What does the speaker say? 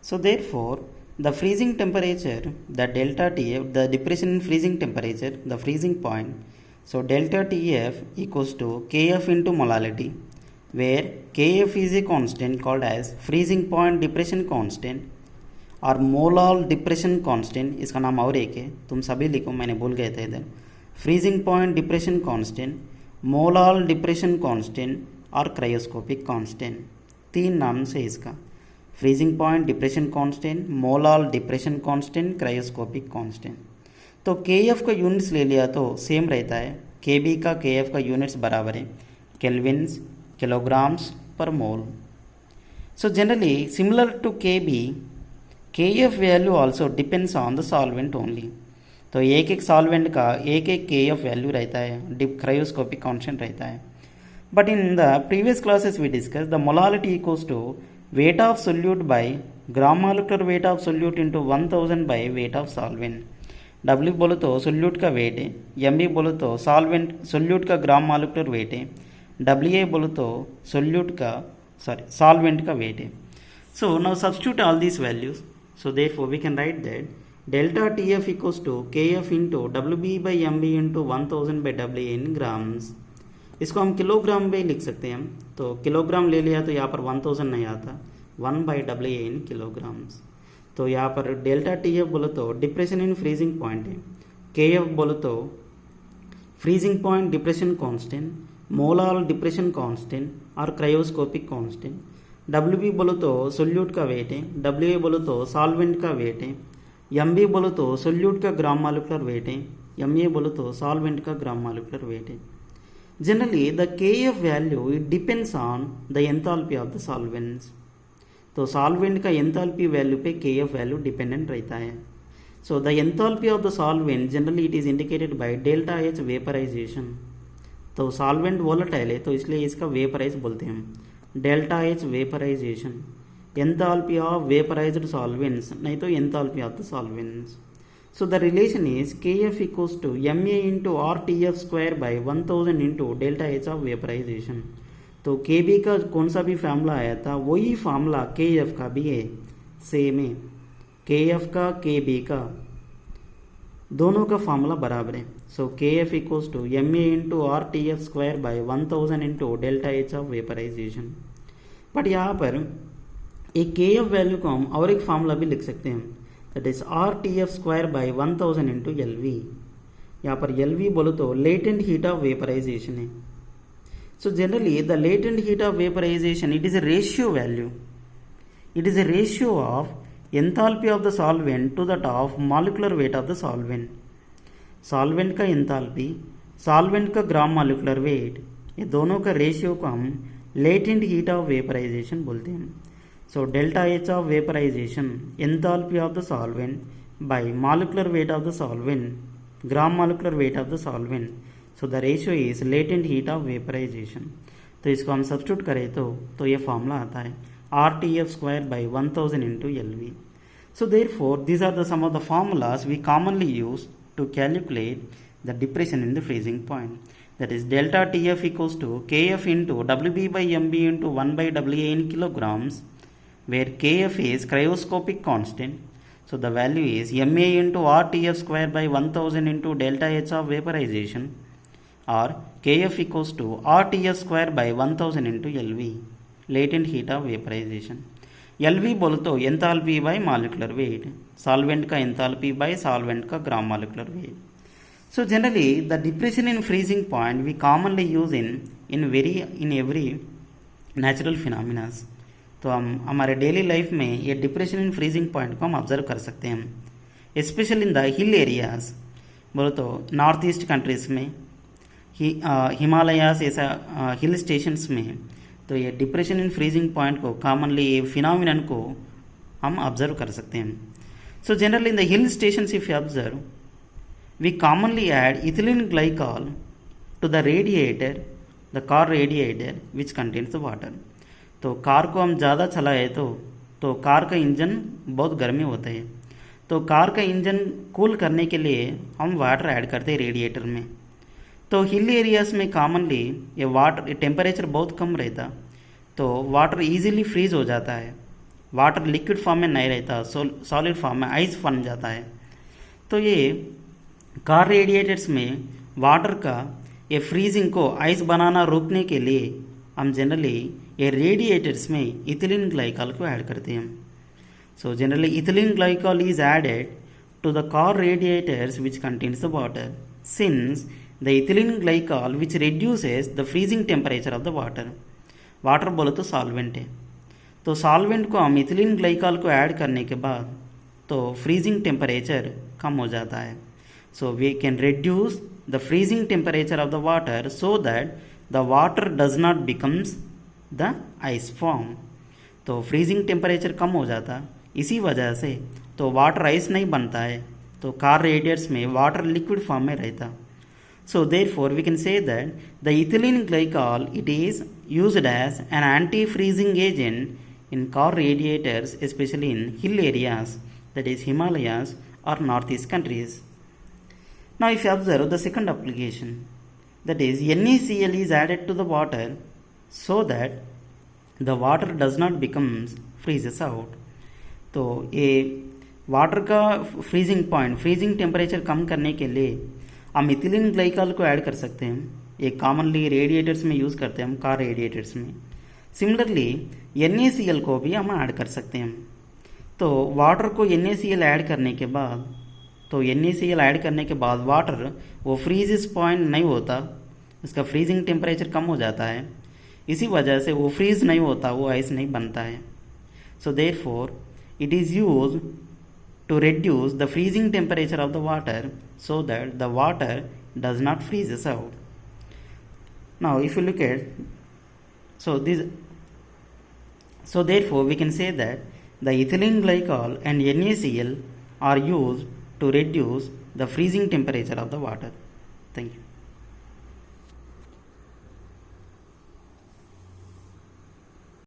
So therefore, the freezing temperature, the delta Tf, the depression in freezing temperature, the freezing point. So delta Tf equals to Kf into molality, where Kf is a constant called as freezing point depression constant और molal depression constant, इसका नाम और एक है, तुम सभी लिखो, मैंने भूल गए थे इधर. Freezing point depression constant, molal depression constant और क्रायोस्कोपिक कांस्टेंट, तीन नाम से इसका. Freezing point depression constant, molal depression constant, cryoscopic constant. तो के एफ का यूनिट्स ले लिया तो सेम रहता है, के बी का के एफ का यूनिट्स बराबर है kelvins kilograms per mole. So generally similar to K B, KF value also depends on the solvent only. तो एक एक सॉल्वेंट का एक एक KF वैल्यू रहता है, क्रायोस्कोपिक कांस्टेंट रहता है. But in the previous classes we discuss the molality equals to weight of solute by gram molecular weight of solute into 1000 by weight of solvent. W बोलो तो solute का wait है, MB बोलो तो solute का gram molecular weight है, WA बोलो तो सॉल्वेंट का वेट है. So now substitute all these values. So therefore we can write that delta Tf equals to Kf into Wb by Mb into 1000 by Wa in grams. इसको हम kilogram में लिख सकते हैं हम. तो किलोग्राम ले लिया तो यहाँ पर 1000 नहीं आता, 1 by Wa in kilograms. तो यहाँ पर डेल्टा Tf बोलो तो डिप्रेशन इन फ्रीजिंग पॉइंट है, Kf बोलो तो freezing point depression constant, molal depression constant और क्रायोस्कोपिक कांस्टेंट. WB बोलो तो सोल्यूट का वेट है, WA बोलो तो सॉल्वेंट का वेट है, MB बोलो तो सोल्यूट का ग्राम मॉलिक्यूलर वेट है, MA बोलो तो सॉल्वेंट का ग्राम मॉलिक्यूलर वेट है. Generally the KF value it depends on the enthalpy of the solvents. तो सॉल्वेंट का एंथैल्पी वैल्यू पे KF वैल्यू डिपेंडेंट रहता है. So the enthalpy of the solvent generally it is indicated by delta H vaporization. तो solvent volatile है तो इसलिए इसका वेपराइज बोलते हैं हम. Delta H vaporization, enthalpy of वेपराइज्ड solvents, नहीं तो enthalpy of the solvents. So the relation is KF equals to MA into RTF square by 1000 into delta H of vaporization. तो KB का कौन सा भी फार्मूला आया था वही फार्मूला KF का भी है, सेम है. KF का KB का दोनों का फार्मूला बराबर है. So KF equals to MA into RTF square by 1000 into delta H of vaporization. But यहाँ पर एक KF वैल्यू को हम और एक फार्मूला भी लिख सकते हैं, that is RTF square by 1000 into LV. यहाँ पर LV बोलो तो लेटेंट हीट ऑफ वेपराइजेशन है. So generally the latent heat of vaporization it is a ratio value, it is a ratio of enthalpy of the solvent to that of molecular weight of the solvent. Solvent का enthalpy, solvent का gram molecular wait, ये दोनों का ratio को हम latent heat of vaporization बोलते हैं. So delta H of vaporization, enthalpy of the solvent by molecular weight of the solvent, gram molecular weight of the solvent. So the ratio is latent heat of vaporization. तो इसको हम substitute करें तो ये formula आता है RTF square by 1000 into LV. So therefore these are the some of the formulas we commonly use to calculate the depression in the freezing point. That is delta TF equals to KF into WB by MB into 1 by WA in kilograms, where KF is cryoscopic constant. So the value is MA into RTF square by 1000 into delta H of vaporization, or KF equals to RTF square by 1000 into LV, latent heat of vaporization. LV बोलो तो enthalpy by molecular weight, solvent का enthalpy by solvent का gram molecular weight. So generally the depression in freezing point we commonly use in every natural phenomenas. तो हम हमारे daily life में ये depression in freezing point को हम observe कर सकते हैं, specially in the hill areas. बोलो तो नॉर्थ ईस्ट कंट्रीज में, हिमालयास ऐसा हिल स्टेशंस में, तो ये डिप्रेशन इन फ्रीजिंग पॉइंट को कॉमनली ये फिनोमिनन को हम ऑब्जर्व कर सकते हैं. So generally in the hill stations if you observe we commonly add ethylene glycol to the radiator, the car radiator which contains the water. तो car को हम ज़्यादा चलाए तो कार का इंजन बहुत गर्मी होता है, तो कार का इंजन कूल करने के लिए हम वाटर ऐड करते हैं रेडिएटर में. तो हिल एरियाज़ में कॉमनली ये वाटर टेम्परेचर बहुत कम रहता, तो वाटर इजीली फ्रीज हो जाता है वाटर लिक्विड फॉर्म में नहीं रहता, सॉलिड फॉर्म में आइस बन जाता है। तो ये कार रेडिएटर्स में वाटर का ये फ्रीजिंग को आइस बनाना रोकने के लिए हम जनरली ये रेडिएटर्स में इथिलीन ग्लाइकॉल को ऐड करते हैं। So generally ethylene glycol is added to the car radiators which contains the water, since the ethylene glycol which reduces the freezing temperature of the water. Water बोलो तो solvent है, तो solvent को हम ethylene glycol को add करने के बाद तो फ्रीजिंग टेम्परेचर कम हो जाता है। So we can reduce the freezing temperature of the water so that the water does not becomes the ice form. तो फ्रीजिंग टेम्परेचर कम हो जाता, इसी वजह से तो वाटर आइस नहीं बनता है, तो कार रेडिएटर्स में वाटर लिक्विड फॉर्म में रहता। So therefore we can say that the ethylene glycol it is used as an anti freezing agent in car radiators, specially in hill areas, that is Himalayas or northeast countries. Now if you observe the second application, that is NaCl is added to the water so that the water does not becomes freezes out. तो ये water का freezing point, freezing temperature कम करने के लिए हम ethylene glycol को add कर सकते हैं। ये कॉमनली रेडिएटर्स में यूज़ करते हैं हम, कार रेडिएटर्स में। सिमिलरली NaCl को भी हम ऐड कर सकते हैं। तो वाटर को NaCl ऐड करने के बाद, तो NaCl ऐड करने के बाद वाटर वो फ्रीजिस पॉइंट नहीं होता, उसका फ्रीजिंग टेम्परेचर कम हो जाता है, इसी वजह से वो फ्रीज नहीं होता, वो आइस नहीं बनता है। So therefore it is used to reduce the freezing temperature of the water so that the water does not freezes out. Now if you look at, so therefore we can say that the ethylene glycol and NaCl are used to reduce the freezing temperature of the water. Thank you.